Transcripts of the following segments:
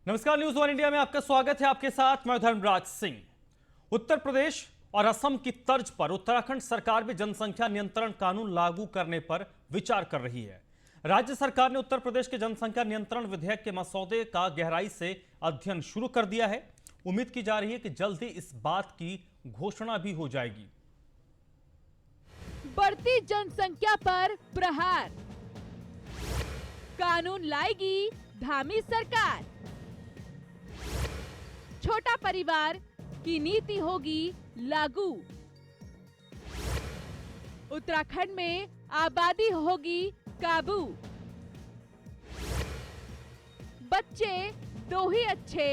नमस्कार, news one India में आपका स्वागत है। आपके साथ मैं धर्मराज सिंह। उत्तर प्रदेश और असम की तर्ज पर उत्तराखंड सरकार भी जनसंख्या नियंत्रण कानून लागू करने पर विचार कर रही है। राज्य सरकार ने उत्तर प्रदेश के जनसंख्या नियंत्रण विधेयक के मसौदे का गहराई से अध्ययन शुरू कर दिया है। उम्मीद की जा रही है कि जल्द ही इस बात की घोषणा भी हो जाएगी। बढ़ती जनसंख्या पर प्रहार, कानून लाएगी धामी सरकार। छोटा परिवार की नीति होगी लागू। उत्तराखंड में आबादी होगी काबू। बच्चे दो ही अच्छे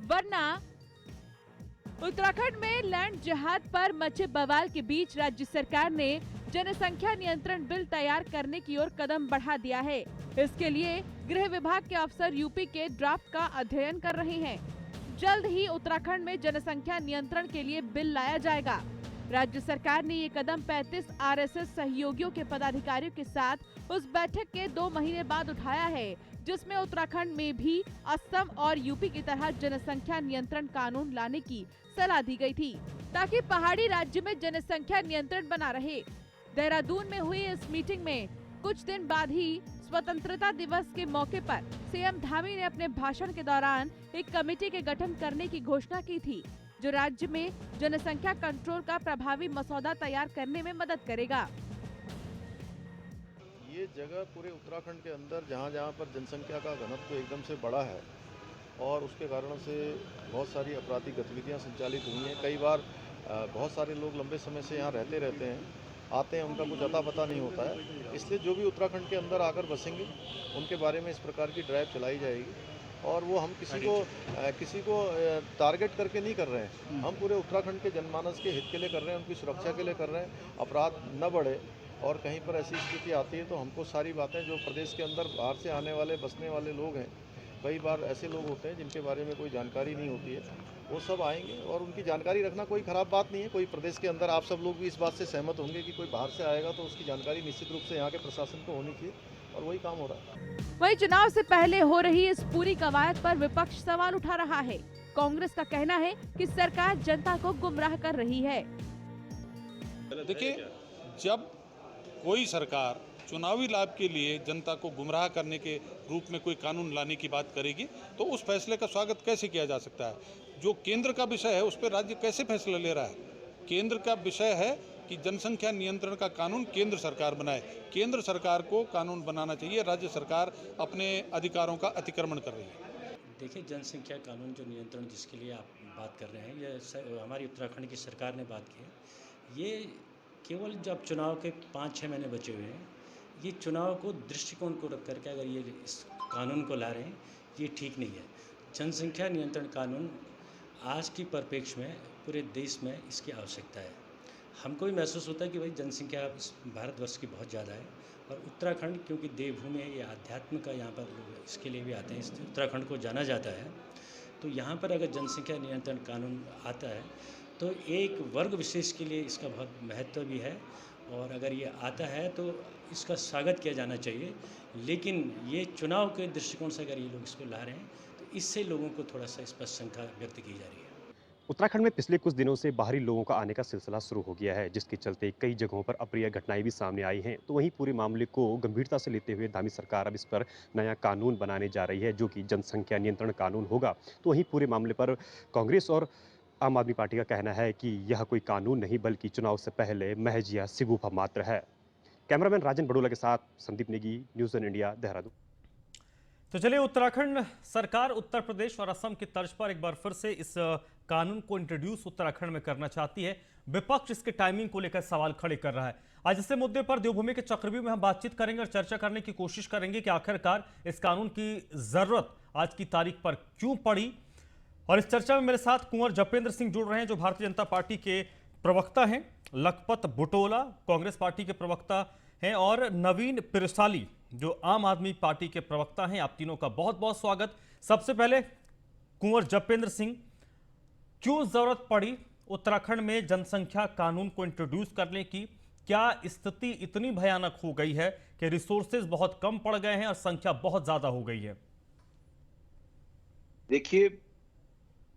वरना। उत्तराखंड में लैंड जिहाद पर मचे बवाल के बीच राज्य सरकार ने जनसंख्या नियंत्रण बिल तैयार करने की ओर कदम बढ़ा दिया है। इसके लिए गृह विभाग के अफसर यूपी के ड्राफ्ट का अध्ययन कर रहे हैं। जल्द ही उत्तराखंड में जनसंख्या नियंत्रण के लिए बिल लाया जाएगा। राज्य सरकार ने ये कदम 35 आरएसएस सहयोगियों के पदाधिकारियों के साथ उस बैठक के 2 महीने बाद उठाया है, जिसमें उत्तराखंड में भी असम और यूपी की तरह जनसंख्या नियंत्रण कानून लाने की सलाह दी गई थी, ताकि पहाड़ी राज्य में जनसंख्या नियंत्रण बना रहे। देहरादून में हुई इस मीटिंग में कुछ दिन बाद ही स्वतंत्रता दिवस के मौके पर सीएम धामी ने अपने भाषण के दौरान एक कमेटी के गठन करने की घोषणा की थी, जो राज्य में जनसंख्या कंट्रोल का प्रभावी मसौदा तैयार करने में मदद करेगा। ये जगह पूरे उत्तराखंड के अंदर जहाँ पर जनसंख्या का घनत्व एकदम से बढ़ा है और उसके कारण से बहुत सारी आपराधिक गतिविधियाँ संचालित हुई हैं। कई बार बहुत सारे लोग लंबे समय से यहाँ रहते हैं, आते हैं, उनका कुछ अता पता नहीं होता है। इसलिए जो भी उत्तराखंड के अंदर आकर बसेंगे उनके बारे में इस प्रकार की ड्राइव चलाई जाएगी। और वो हम किसी को टारगेट करके नहीं कर रहे हैं, हम पूरे उत्तराखंड के जनमानस के हित के लिए कर रहे हैं, उनकी सुरक्षा के लिए कर रहे हैं। अपराध न बढ़े और कहीं पर ऐसी स्थिति आती है तो हमको सारी बातें, जो प्रदेश के अंदर बाहर से आने वाले बसने वाले लोग हैं, कई बार ऐसे लोग होते हैं जिनके बारे में कोई जानकारी नहीं होती है, वो सब आएंगे और उनकी जानकारी रखना कोई ख़राब बात नहीं है। कोई प्रदेश के अंदर आप सब लोग भी इस बात से सहमत होंगे कि कोई बाहर से आएगा तो उसकी जानकारी निश्चित रूप से यहाँ के प्रशासन को होनी चाहिए, और वही काम हो रहा है। वहीं चुनाव से पहले हो रही इस पूरी कवायद पर विपक्ष सवाल उठा रहा है। कांग्रेस का कहना है कि सरकार जनता को गुमराह कर रही है। देखिए, जब कोई सरकार चुनावी लाभ के लिए जनता को गुमराह करने के रूप में कोई कानून लाने की बात करेगी तो उस फैसले का स्वागत कैसे किया जा सकता है। जो केंद्र का विषय है उस पर राज्य कैसे फैसला ले रहा है। केंद्र का विषय है कि जनसंख्या नियंत्रण का कानून केंद्र सरकार बनाए। केंद्र सरकार को कानून बनाना चाहिए, राज्य सरकार अपने अधिकारों का अतिक्रमण कर रही है। देखिए, जनसंख्या कानून जो नियंत्रण जिसके लिए आप बात कर रहे हैं, ये हमारी उत्तराखंड की सरकार ने बात की है। ये केवल जब चुनाव के 5-6 महीने बचे हुए हैं, ये चुनाव को दृष्टिकोण को रख करके अगर ये इस कानून को ला रहे हैं, ये ठीक नहीं है। जनसंख्या नियंत्रण कानून आज की परिप्रेक्ष्य में पूरे देश में इसकी आवश्यकता है। हमको भी महसूस होता है कि भाई जनसंख्या इस भारतवर्ष की बहुत ज़्यादा है, और उत्तराखंड क्योंकि देवभूमि है, ये आध्यात्म का यहाँ पर लोग इसके लिए भी आते हैं, इसलिए उत्तराखंड को जाना जाता है। तो यहाँ पर अगर जनसंख्या नियंत्रण कानून आता है तो एक वर्ग विशेष के लिए इसका बहुत महत्व भी है, और अगर ये आता है तो इसका स्वागत किया जाना चाहिए। लेकिन ये चुनाव के दृष्टिकोण से अगर ये लोग इसको ला रहे हैं तो इससे लोगों को थोड़ा सा इस पर शंका व्यक्त की जा रही है। उत्तराखंड में पिछले कुछ दिनों से बाहरी लोगों का आने का सिलसिला शुरू हो गया है, जिसके चलते कई जगहों पर अप्रिय घटनाएं भी सामने आई हैं। तो वहीं पूरे मामले को गंभीरता से लेते हुए धामी सरकार अब इस पर नया कानून बनाने जा रही है, जो कि जनसंख्या नियंत्रण कानून होगा। तो वहीं पूरे मामले पर कांग्रेस और आम आदमी पार्टी का कहना है कि यह कोई कानून नहीं बल्कि चुनाव से पहले महज यह सिगूफा मात्र है। कैमरामैन राजन बड़ोला के साथ Sandeep Negi, news one India, Dehradun. तो चलिए, उत्तराखंड सरकार उत्तर प्रदेश और असम की तर्ज पर एक बार फिर से इस कानून को इंट्रोड्यूस उत्तराखंड में करना चाहती है। विपक्ष इसके टाइमिंग को लेकर सवाल खड़े कर रहा है। आज इस मुद्दे पर देवभूमि के चक्रव्यूह में हम बातचीत करेंगे और चर्चा करने की कोशिश करेंगे कि आखिरकार इस कानून की जरूरत आज की तारीख पर क्यों पड़ी। और इस चर्चा में मेरे साथ कुंवर जपेंद्र सिंह जुड़ रहे हैं, जो भारतीय जनता पार्टी के प्रवक्ता हैं, लखपत बुटोला कांग्रेस पार्टी के प्रवक्ता हैं, और नवीन पिरसाली जो आम आदमी पार्टी के प्रवक्ता हैं। आप तीनों का बहुत बहुत स्वागत। सबसे पहले कुंवर जपेंद्र सिंह, क्यों जरूरत पड़ी उत्तराखंड में जनसंख्या कानून को इंट्रोड्यूस करने की? क्या स्थिति इतनी भयानक हो गई है कि रिसोर्सेज बहुत कम पड़ गए हैं और संख्या बहुत ज्यादा हो गई है? देखिए,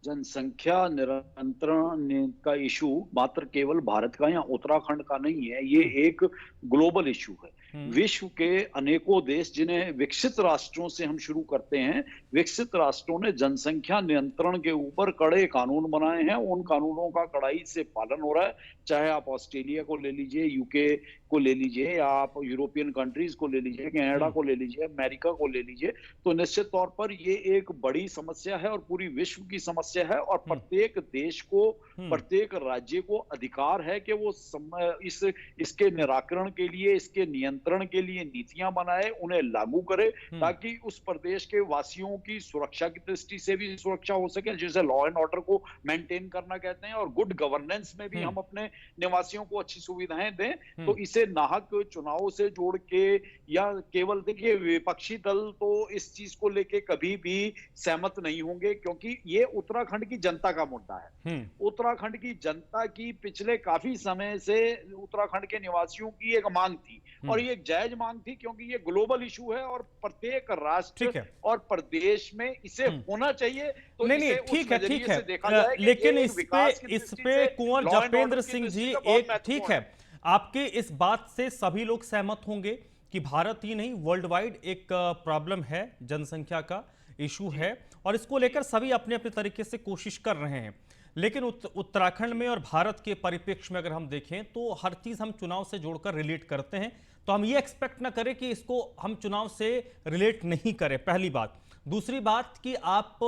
जनसंख्या नियंत्रण का इशू मात्र केवल भारत का या उत्तराखंड का नहीं है, ये एक ग्लोबल इशू है। विश्व के अनेकों देश, जिन्हें विकसित राष्ट्रों से हम शुरू करते हैं, विकसित राष्ट्रों ने जनसंख्या नियंत्रण के ऊपर कड़े कानून बनाए हैं। उन कानूनों का कड़ाई से पालन हो रहा है। चाहे आप ऑस्ट्रेलिया को ले लीजिए, यूके को ले लीजिए, या आप यूरोपियन कंट्रीज को ले लीजिए, कनाडा को ले लीजिए, अमेरिका को ले लीजिए, तो निश्चित तौर पर ये एक बड़ी समस्या है और पूरी विश्व की समस्या है। और प्रत्येक देश को, प्रत्येक राज्य को अधिकार है कि वो इसके निराकरण के लिए, इसके नियंत्रण के लिए नीतियां बनाए, उन्हें लागू करे, ताकि उस प्रदेश के वासियों की सुरक्षा की दृष्टि से भी सुरक्षा हो सके, जिसे लॉ एंड ऑर्डर को मेंटेन करना कहते हैं, और गुड गवर्नेंस में भी हम अपने निवासियों को अच्छी सुविधाएं दें। तो इसे नाहक चुनाव से जोड़ के, या केवल देखिए, विपक्षी दल तो इस चीज को लेके कभी भी सहमत नहीं होंगे, क्योंकि ये उत्तराखंड की जनता का मुद्दा है। उत्तराखंड की जनता की पिछले काफी समय से उत्तराखंड के निवासियों की एक मांग थी, और ये एक जायज मांग थी, क्योंकि ये ग्लोबल इशू है और प्रत्येक राष्ट्र और प्रदेश में इसे होना चाहिए। तो नहीं, ठीक है, लेकिन इस पे कुंवर जपेंद्र सिंह जी, एक ठीक है, आपके इस बात से सभी लोग सहमत होंगे कि भारत ही नहीं, वर्ल्ड वाइड एक प्रॉब्लम है, जनसंख्या का इशू है, और इसको लेकर सभी अपने अपने तरीके से कोशिश कर रहे हैं। लेकिन उत्तराखंड में और भारत के परिप्रेक्ष्य में अगर हम देखें तो हर चीज हम चुनाव से जोड़कर रिलेट करते हैं, तो हम ये एक्सपेक्ट ना करें कि इसको हम चुनाव से रिलेट नहीं करें, पहली बात। दूसरी बात कि आप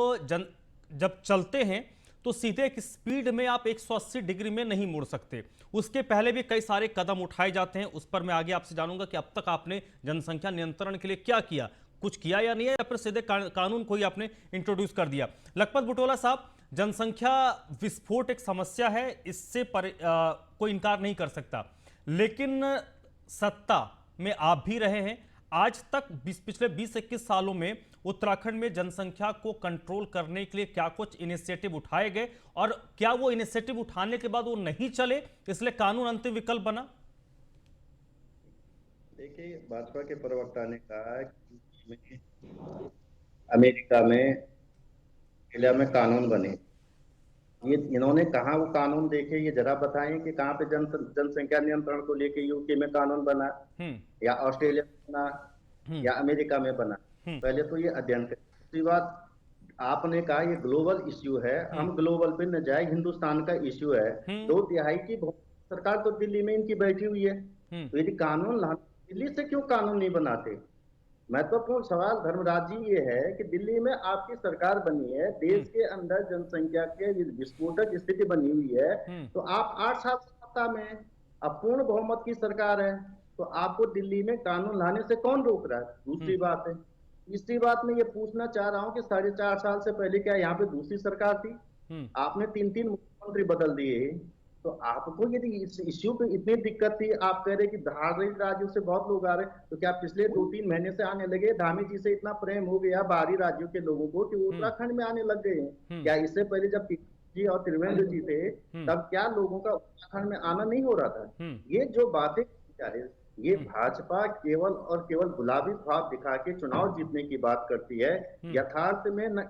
जब चलते हैं तो सीधे एक स्पीड में आप 180 डिग्री में नहीं मुड़ सकते, उसके पहले भी कई सारे कदम उठाए जाते हैं। उस पर मैं आगे आपसे जानूंगा कि अब तक आपने जनसंख्या नियंत्रण के लिए क्या किया, कुछ किया या नहीं है, या फिर सीधे कानून को ही आपने इंट्रोड्यूस कर दिया। लखपत बुटोला साहब, जनसंख्या विस्फोट एक समस्या है, इससे कोई इनकार नहीं कर सकता, लेकिन सत्ता में आप भी रहे हैं। आज तक पिछले 20-21 सालों में उत्तराखंड में जनसंख्या को कंट्रोल करने के लिए क्या कुछ इनिशिएटिव उठाए गए, और क्या वो इनिशिएटिव उठाने के बाद वो नहीं चले, इसलिए कानून अंतिम विकल्प बना? देखिए, भाजपा के प्रवक्ता ने कहा कि अमेरिका में, ऑस्ट्रेलिया में कानून बने। ये इन्होंने कहा वो कानून देखे, ये जरा बताएं कि कहाँ पे जनसंख्या नियंत्रण को लेके यूके में कानून बना, या ऑस्ट्रेलिया में बना, या अमेरिका में बना। पहले तो ये अध्ययन करें। दूसरी बात, आपने कहा ये ग्लोबल इश्यू है, हम ग्लोबल पे न जाए, हिंदुस्तान का इश्यू है। 2/3 की सरकार तो दिल्ली में इनकी बैठी हुई है, तो यदि कानून लाना, दिल्ली से क्यों कानून नहीं बनाते? महत्वपूर्ण सवाल धर्मराज जी ये है कि दिल्ली में आपकी सरकार बनी है, देश के अंदर जनसंख्या के विस्फोटक स्थिति बनी हुई है, तो आप 8 साल सत्ता में, अपूर्ण बहुमत की सरकार है, तो आपको दिल्ली में कानून लाने से कौन रोक रहा है? दूसरी बात है। तीसरी बात मैं ये पूछना चाह रहा हूँ कि 4.5 साल से पहले क्या यहाँ पे दूसरी सरकार थी? आपने 3 मुख्यमंत्री बदल दिए, तो आपको यदि इस इश्यू पे इतनी दिक्कत थी, आप कह रहे कि बाहरी राज्यों से बहुत लोग आ रहे, तो क्या पिछले 2-3 महीने से आने लगे? धामी जी से इतना प्रेम हो गया बाहरी राज्यों के लोगों को कि उत्तराखंड में आने लग गए हैं। क्या इससे पहले जब जी और त्रिवेंद्र जी थे, तब क्या लोगों का उत्तराखंड में आना नहीं हो रहा था? ये जो बातें ये भाजपा केवल और केवल गुलाबी ख्वाब दिखा के चुनाव जीतने की बात करती है। यथार्थ में न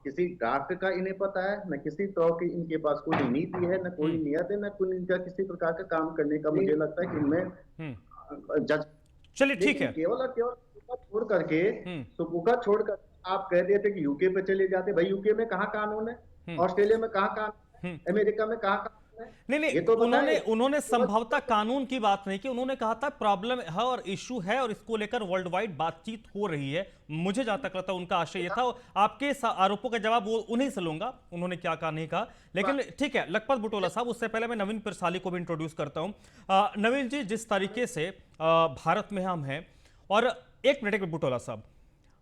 किसी डॉक्टर का इन्हें पता है, न किसी तरह की इनके पास कोई नीति है, न कोई नियत है, न कोई इनका किसी प्रकार का काम करने का मुझे लगता है कि इनमें जज। चलिए ठीक है, केवल और केवल छोड़ करके सुपुका छोड़ कर आप कह रहे थे कि यूके पे चले जाते। भाई यूके में कहाँ कानून है? ऑस्ट्रेलिया में कहाँ कानून है? अमेरिका में कहाँ कानून है? नहीं, तो उन्होंने संभवतः कानून की बात नहीं की, उन्होंने कहा था प्रॉब्लम है और इशू है, और इसको लेकर वर्ल्ड वाइड बातचीत हो रही है। मुझे जहां तक लगता है उनका आशय ये था। आपके आरोपों का जवाब वो उन्हीं से लूंगा, उन्होंने क्या कहा नहीं कहा। लेकिन ठीक है, लखपत बुटोला साहब, उससे पहले मैं नवीन पिरसाली को भी इंट्रोड्यूस करता हूं। नवीन जी, जिस तरीके से भारत में हम हैं, और एक मिनट बुटोला साहब,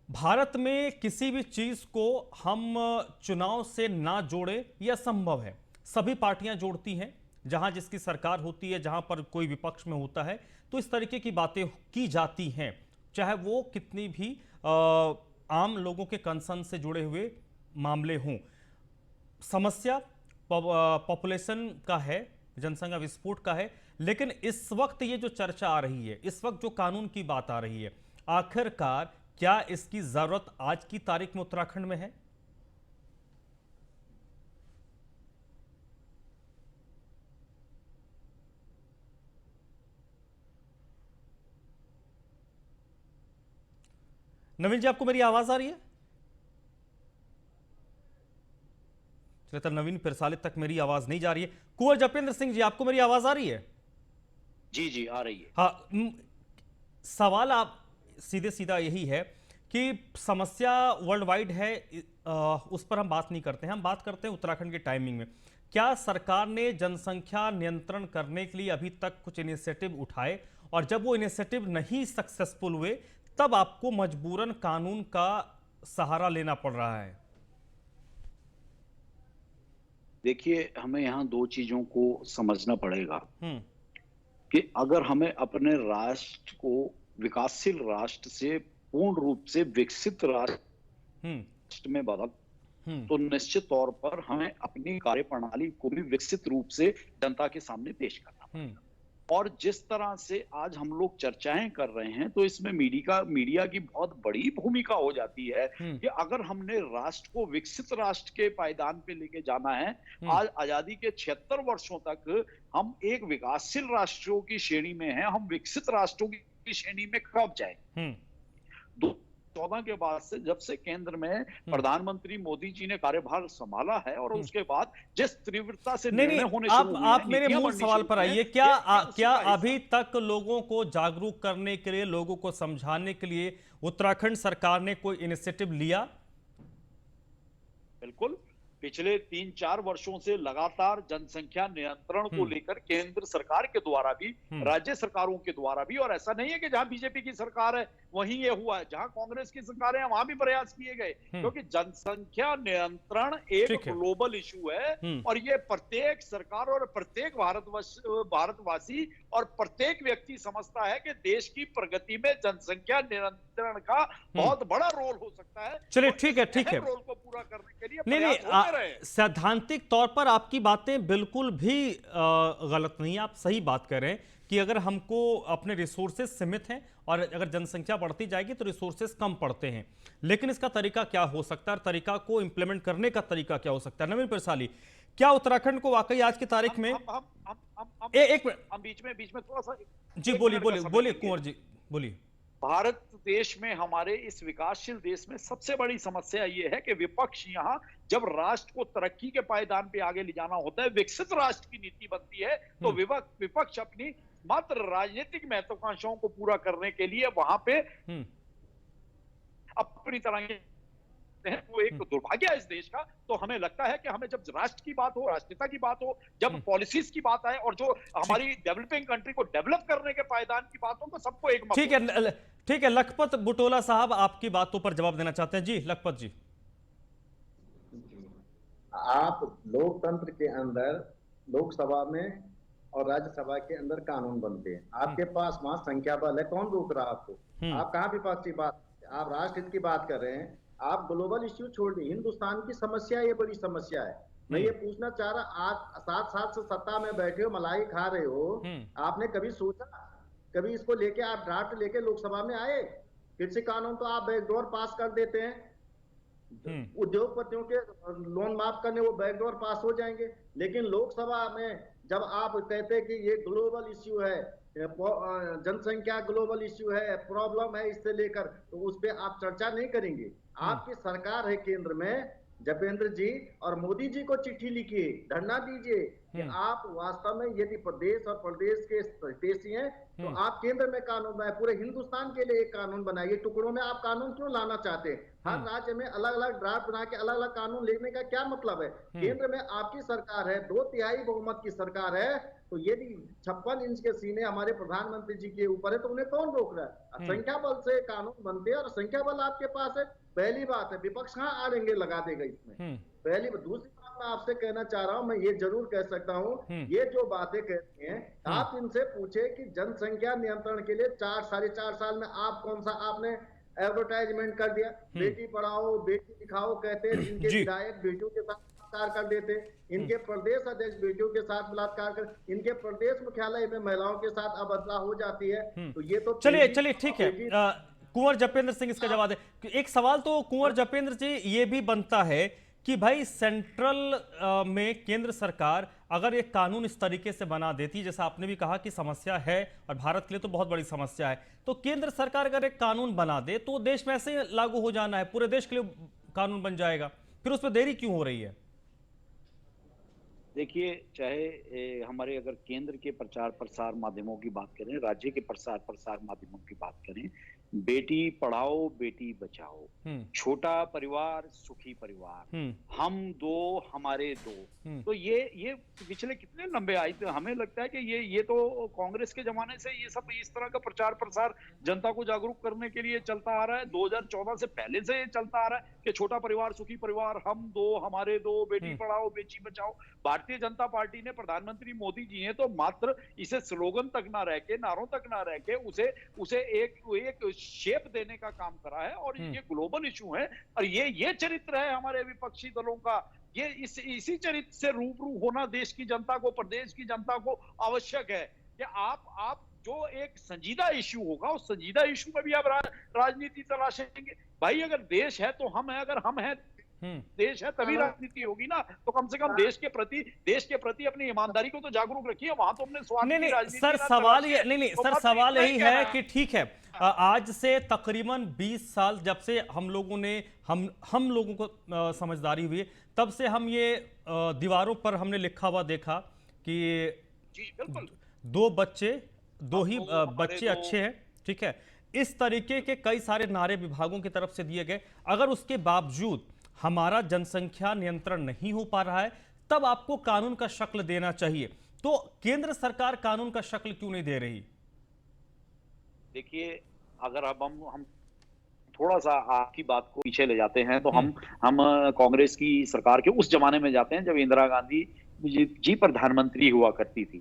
भारत में किसी भी चीज को हम चुनाव से ना जोड़े यह संभव है। सभी पार्टियां जोड़ती हैं, जहां जिसकी सरकार होती है, जहां पर कोई विपक्ष में होता है, तो इस तरीके की बातें की जाती हैं, चाहे वो कितनी भी आम लोगों के कंसर्न से जुड़े हुए मामले हों। समस्या पॉपुलेशन का है, जनसंख्या विस्फोट का है, लेकिन इस वक्त ये जो चर्चा आ रही है, इस वक्त जो कानून की बात आ रही है, आखिरकार क्या इसकी जरूरत आज की तारीख में उत्तराखंड में है? नवीन जी, आपको मेरी आवाज आ रही है? चलिए, तो नवीन पिरसालिक तक मेरी आवाज नहीं जा रही है। कुंवर जपेंद्र सिंह जी, आपको मेरी आवाज आ रही है? जी जी आ रही है। हाँ, सवाल आप सीधे सीधा यही है कि समस्या वर्ल्ड वाइड है, उस पर हम बात नहीं करते हैं, हम बात करते हैं उत्तराखंड के टाइमिंग में। क्या सरकार ने जनसंख्या नियंत्रण करने के लिए अभी तक कुछ इनिशिएटिव उठाए, और जब वो इनिशिएटिव नहीं सक्सेसफुल हुए तब आपको मजबूरन कानून का सहारा लेना पड़ रहा है? देखिए, हमें यहाँ दो चीजों को समझना पड़ेगा कि अगर हमें अपने राष्ट्र को विकासशील राष्ट्र से पूर्ण रूप से विकसित राष्ट्र में बदल तो निश्चित तौर पर हमें अपनी कार्यप्रणाली को भी विकसित रूप से जनता के सामने पेश करना पड़ेगा। और जिस तरह से आज हम लोग चर्चाएं कर रहे हैं, तो इसमें मीडिया की बहुत बड़ी भूमिका हो जाती है कि अगर हमने राष्ट्र को विकसित राष्ट्र के पायदान पे लेके जाना है, आज आजादी के 76 वर्षों तक हम एक विकासशील राष्ट्रों की श्रेणी में हैं, हम विकसित राष्ट्रों की श्रेणी में कब जाए? 2014 के बाद से, जब से केंद्र में प्रधानमंत्री मोदी जी ने कार्यभार संभाला है, और उसके बाद जिस तीव्रता से निर्णय होने शुरू हुए हैं, आप मेरे मूल सवाल पर आइए। क्या अभी तक लोगों को जागरूक करने के लिए, लोगों को समझाने के लिए उत्तराखंड सरकार ने कोई इनिशिएटिव लिया? बिल्कुल, पिछले 3-4 वर्षों से लगातार जनसंख्या नियंत्रण को लेकर केंद्र सरकार के द्वारा भी, राज्य सरकारों के द्वारा भी, और ऐसा नहीं है कि जहां बीजेपी की सरकार है वहीं ये हुआ है, जहां कांग्रेस की सरकार है वहां भी प्रयास किए गए, क्योंकि जनसंख्या नियंत्रण एक ग्लोबल इशू है, और ये प्रत्येक सरकार और प्रत्येक भारतवासी और प्रत्येक व्यक्ति समझता है कि देश की प्रगति में जनसंख्या नियंत्रण का बहुत बड़ा रोल हो सकता है। चलिए, ठीक है। रोल को पूरा करने के लिए नहीं, सैद्धांतिक तौर पर आपकी बातें बिल्कुल भी गलत नहीं है, आप सही बात कर रहे हैं कि अगर हमको अपने रिसोर्सेज सीमित हैं और अगर जनसंख्या बढ़ती जाएगी तो रिसोर्सेज कम पड़ते हैं, लेकिन इसका तरीका क्या हो सकता है, तरीका को इंप्लीमेंट करने का तरीका क्या हो सकता है? नवीन पिरसाली, क्या उत्तराखंड को वाकई आज की तारीख में एक मिनट, हम बीच में थोड़ा सा जी बोलिए कुंवर जी, बोलिए। भारत देश में, हमारे इस विकासशील देश में सबसे बड़ी समस्या ये है कि विपक्ष यहाँ जब राष्ट्र को तरक्की के पायदान पे आगे ले जाना होता है, विकसित राष्ट्र की नीति बनती है, तो विपक्ष अपनी मात्र राजनीतिक महत्वाकांक्षाओं को पूरा करने के लिए वहां पे अपनी तरह वो एक दुर्भाग्य है इस देश का। तो हमें लगता है कि हमें जब राष्ट्र की बात हो, राष्ट्रीयता की बात हो, जब पॉलिसीज की बात आए और जो हमारी डेवलपिंग कंट्री को डेवलप करने के पायदान की बात हो, तो सबको एक ठीक है। लखपत बुटोला साहब आपकी बातों पर जवाब देना चाहते हैं। जी लखपत जी। आप लोकतंत्र के अंदर लोकसभा में और राज्यसभा के अंदर कानून बनते हैं, आपके पास वहां संख्या बल है, कौन रोक रहा है आपको? आप कहाँ विपक्ष की बात, आप राष्ट्र हित की बात कर रहे हैं, आप ग्लोबल इश्यू छोड़ दी, हिंदुस्तान की समस्या ये बड़ी समस्या है। मैं ये पूछना चाह रहा, आप 7 साल से सत्ता में बैठे हो, मलाई खा रहे हो, आपने कभी सोचा, कभी इसको लेके आप ड्राफ्ट लेके लोकसभा में आए? कृषि कानून तो आप बैकडोर पास कर देते हैं, उद्योगपतियों के लोन माफ करने वो बैकडोर पास हो जाएंगे, लेकिन लोकसभा में जब आप कहते हैं कि ये ग्लोबल इश्यू है, जनसंख्या ग्लोबल इश्यू है, प्रॉब्लम है, इससे लेकर, तो उस पर आप चर्चा नहीं करेंगे। आपकी सरकार है केंद्र में, जपेंद्र जी और मोदी जी को चिट्ठी लिखिए, धरना दीजिए कि आप वास्तव में यदि प्रदेश और प्रदेश के हितैषी हैं तो आप केंद्र में कानून बनाए, पूरे हिंदुस्तान के लिए एक कानून बनाइए। टुकड़ों में आप कानून क्यों लाना चाहते हैं? हर राज्य में अलग अलग ड्राफ्ट बना के अलग अलग कानून लेने का क्या मतलब है? केंद्र में आपकी सरकार है, 2/3 बहुमत की सरकार है, तो यदि 56 इंच के सीने हमारे प्रधानमंत्री जी के ऊपर है तो उन्हें कौन रोक रहा है? संख्या बल से कानून बनते हैं और संख्या बल आपके पास है। पहली बात है, विपक्ष कहाँ आड़ेंगे लगा देगा इसमें, पहली बात। दूसरी बात मैं आपसे कहना चाह रहा हूं, मैं ये जरूर कह सकता हूं, ये जो बातें कहते हैं, आप इनसे पूछे कि जनसंख्या नियंत्रण के लिए 4-4.5 साल में आप कौन सा आपने एडवर्टाइजमेंट कर दिया? बेटी पढ़ाओ बेटी दिखाओ कहते हैं, जिनके विधायक बेटियों के साथ बलात्कार कर देते, इनके प्रदेश अध्यक्ष बेटियों के साथ बलात्कार कर, इनके प्रदेश मुख्यालय में महिलाओं के साथ अभद्रता हो जाती है, तो ये तो चलिए ठीक है। कुंवर जपेंद्र सिंह इसका जवाब दे। एक सवाल तो कुंवर जपेंद्र जी ये भी बनता है कि भाई सेंट्रल में केंद्र सरकार अगर एक कानून इस तरीके से बना देती, जैसा आपने भी कहा कि समस्या है और भारत के लिए तो बहुत बड़ी समस्या है, तो केंद्र सरकार अगर एक कानून बना दे तो देश में ऐसे ही लागू हो जाना है, पूरे देश के लिए कानून बन जाएगा, फिर उसमें देरी क्यों हो रही है? देखिए, चाहे हमारे अगर केंद्र के प्रचार प्रसार माध्यमों की बात करें, राज्य के प्रसार प्रसार माध्यमों की बात करें, बेटी पढ़ाओ बेटी बचाओ, छोटा परिवार सुखी परिवार, हम दो हमारे दो, तो ये पिछले कितने लंबे आए थे। हमें लगता है कि ये तो कांग्रेस के जमाने से ये सब इस तरह का प्रचार प्रसार जनता को जागरूक करने के लिए चलता आ रहा है। 2014 से पहले से ये चलता आ रहा है कि छोटा परिवार सुखी परिवार, हम दो हमारे दो, बेटी पढ़ाओ बेटी बचाओ। भारतीय जनता पार्टी ने, प्रधानमंत्री मोदी जी ने तो मात्र इसे स्लोगन तक ना रह के, नारों तक ना रह के उसे एक शेप देने का काम करा है, और ये ग्लोबल इशू है। और ये चरित्र है हमारे विपक्षी दलों का। ये इसी चरित्र से रूबरू होना देश की जनता को, प्रदेश की जनता को आवश्यक है कि आप जो एक संजीदा इशू होगा, उस संजीदा इशू में भी आप राजनीति तलाशेंगे। भाई अगर देश है तो हम है, अगर हम है देश है तभी राजनीति होगी ना। तो कम से कम देश के प्रति अपनी ईमानदारी को तो जागरूक रखिए। वहां तो हमने स्वार्थ की राजनीति सर सवाल ये नहीं सर सवाल यही है कि ठीक है, आज से तकरीबन 20 साल जब से हम लोगों को समझदारी हुई, तब से हम ये दीवारों पर हमने लिखा हुआ देखा कि दो ही बच्चे अच्छे हैं, ठीक है। इस तरीके के कई सारे नारे विभागों की तरफ से दिए गए। अगर उसके बावजूद हमारा जनसंख्या नियंत्रण नहीं हो पा रहा है, तब आपको कानून का शक्ल देना चाहिए। तो केंद्र सरकार कानून का शक्ल क्यों नहीं दे रही? देखिए, अगर अब हम थोड़ा सा आपकी बात को पीछे ले जाते हैं तो हम कांग्रेस की सरकार के उस जमाने में जाते हैं जब इंदिरा गांधी जी प्रधानमंत्री हुआ करती थी,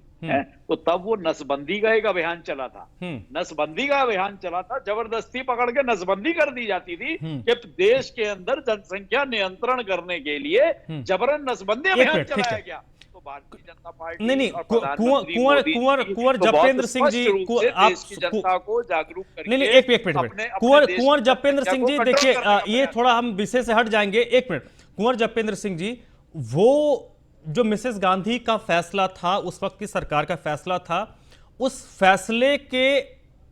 तो तब वो नसबंदी का एक अभियान चला था। नसबंदी का अभियान चला था, जबरदस्ती पकड़ के नसबंदी कर दी जाती थी कि देश के अंदर जनसंख्या नियंत्रण करने के लिए जबरन नसबंदी अभियान चलाया गया। तो भारतीय जनता पार्टी नहीं कुंवर जपेंद्र सिंह जी को आप जनता को जागरूक करके नहीं एक मिनट कुंवर जपेंद्र सिंह जी, देखिए ये थोड़ा हम विषय से हट जाएंगे, एक मिनट। कुंवर जपेंद्र सिंह जी, वो जो मिसेस गांधी का फैसला था, उस वक्त की सरकार का फैसला था, उस फैसले के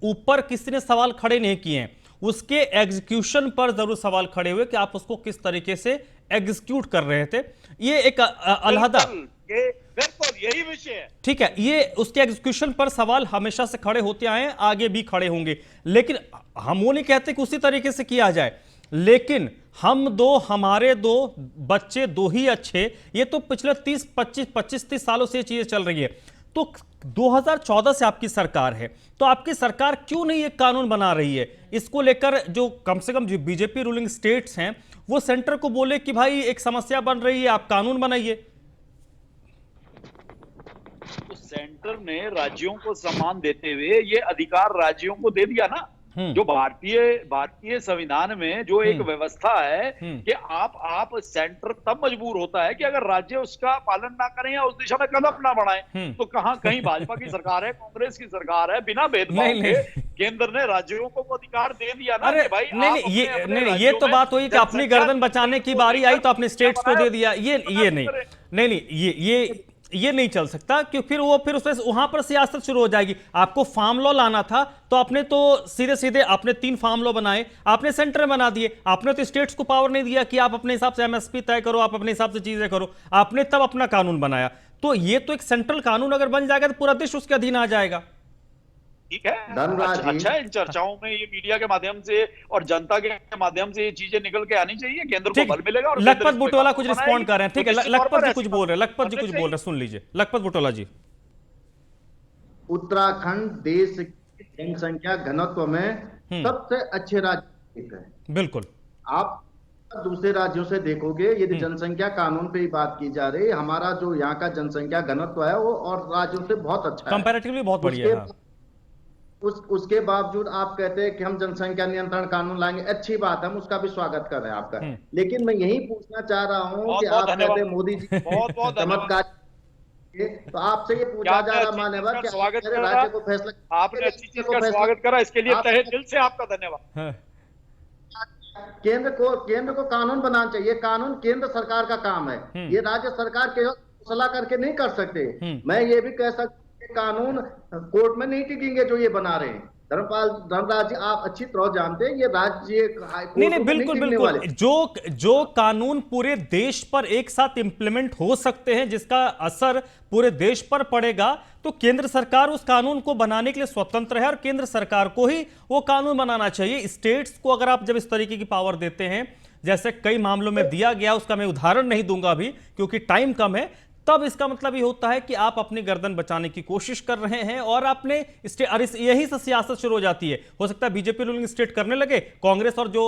ऊपर किसी ने सवाल खड़े नहीं किए हैं। उसके एग्जीक्यूशन पर जरूर सवाल खड़े हुए कि आप उसको किस तरीके से एग्जीक्यूट कर रहे थे। ये एक अलहदा, बिल्कुल यही विषय है, ठीक है। ये उसके एग्जीक्यूशन पर सवाल हमेशा से खड़े होते आए हैं, आगे भी खड़े होंगे। लेकिन हम वो नहीं कहते कि उसी तरीके से किया जाए, लेकिन हम दो हमारे दो, बच्चे दो ही अच्छे, ये तो पिछले 25-30 सालों से ये चीजें चल रही है। तो 2014 से आपकी सरकार है, तो आपकी सरकार क्यों नहीं एक कानून बना रही है? इसको लेकर जो कम से कम जो बीजेपी रूलिंग स्टेट्स हैं, वो सेंटर को बोले कि भाई एक समस्या बन रही है, आप कानून बनाइए। तो सेंटर ने राज्यों को सम्मान देते हुए ये अधिकार राज्यों को दे दिया ना। जो भारतीय संविधान में जो एक व्यवस्था है कि आप सेंटर तब मजबूर होता है कि अगर राज्य उसका पालन ना करें या उस दिशा में कदम ना बढ़ाएं। तो कहीं भाजपा की सरकार है, कांग्रेस की सरकार है, बिना भेदभाव के केंद्र ने राज्यों को अधिकार दे दिया ना। अरे भाई ये तो बात हुई कि अपनी गर्दन बचाने की बारी आई तो अपने स्टेट्स को दे दिया। ये नहीं चल सकता, क्योंकि फिर उसमें वहां पर सियासत शुरू हो जाएगी। आपको फार्म लॉ लाना था तो आपने तो सीधे आपने 3 फार्म लॉ बनाए, आपने सेंटर में बना दिए। आपने तो स्टेट्स को पावर नहीं दिया कि आप अपने हिसाब से एमएसपी तय करो, आप अपने हिसाब से चीजें करो, आपने तब अपना कानून बनाया। तो ये तो एक सेंट्रल कानून अगर बन जाएगा तो पूरा देश उसके अधीन आ जाएगा। ठीक है, अच्छा है, इन चर्चाओं में ये मीडिया के माध्यम से और जनता के माध्यम से ये चीजें निकल के आनी चाहिए, केंद्र को बल मिलेगा। और लखपत बुटोला कुछ रिस्पॉन्ड कर रहे हैं, ठीक है, लखपत जी कुछ बोल रहे हैं, सुन लीजिए लखपत बुटोला जी। उत्तराखंड देश की जनसंख्या घनत्व में सबसे अच्छे राज्य है। बिल्कुल, आप दूसरे राज्यों से देखोगे, यदि जनसंख्या कानून पे ही बात की जा रही है, हमारा जो यहाँ का जनसंख्या घनत्व है वो और राज्यों से बहुत अच्छा है, कंपैरेटिवली बहुत बढ़िया है। उसके बावजूद आप कहते हैं कि हम जनसंख्या नियंत्रण कानून लाएंगे, अच्छी बात है, हम उसका भी स्वागत कर रहे हैं आपका। लेकिन मैं यही पूछना चाह रहा हूं कि आप कहते हैं मोदी जी बहुत चमत्कार, तो आपसे ये पूछा जा रहा मान्यवर कि राज्य को फैसला, आपने अच्छी चीज का स्वागत करा, इसके लिए तहे दिल से आपका धन्यवाद। केंद्र को कानून बनाना चाहिए। कानून केंद्र सरकार का काम है, ये राज्य सरकार केवल सलाह करके नहीं कर सकते। मैं ये भी कह सकता हूं कि कानून कोर्ट में नहीं टिकेंगे जो ये बना रहे हैं। धर्मराज जी, आप अच्छी तरह जानते हैं ये राज्य नहीं, बिल्कुल बिल्कुल। जो कानून पूरे देश पर एक साथ इंप्लीमेंट हो सकते हैं, जिसका असर पूरे देश पर पड़ेगा, तो केंद्र सरकार उस कानून को बनाने के लिए स्वतंत्र है और केंद्र सरकार को ही वो कानून बनाना चाहिए। स्टेट्स को अगर आप जब इस तरीके की पावर देते हैं, जैसे कई मामलों में दिया गया, उसका मैं उदाहरण नहीं दूंगा अभी क्योंकि टाइम कम है, तब इसका मतलब ये होता है कि आप अपनी गर्दन बचाने की कोशिश कर रहे हैं और आपने यही से सियासत शुरू हो जाती है। हो सकता है बीजेपी रूलिंग स्टेट करने लगे, कांग्रेस और जो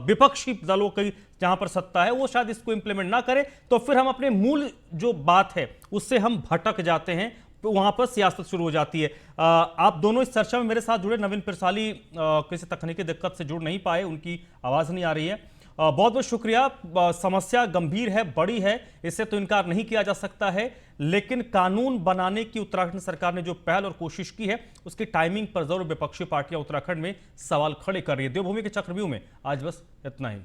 विपक्षी दलों की जहां पर सत्ता है वो शायद इसको इंप्लीमेंट ना करे, तो फिर हम अपने मूल जो बात है उससे हम भटक जाते हैं, तो वहां पर सियासत शुरू हो जाती है। आप दोनों इस चर्चा में मेरे साथ जुड़े। नवीन पिरसाली किसी तकनीकी दिक्कत से जुड़ नहीं पाए, उनकी आवाज नहीं आ रही है। बहुत बहुत शुक्रिया। समस्या गंभीर है, बड़ी है, इससे तो इनकार नहीं किया जा सकता है, लेकिन कानून बनाने की उत्तराखंड सरकार ने जो पहल और कोशिश की है उसकी टाइमिंग पर जरूर विपक्षी पार्टियां उत्तराखंड में सवाल खड़े कर रही है। देवभूमि के चक्रव्यूह में आज बस इतना ही।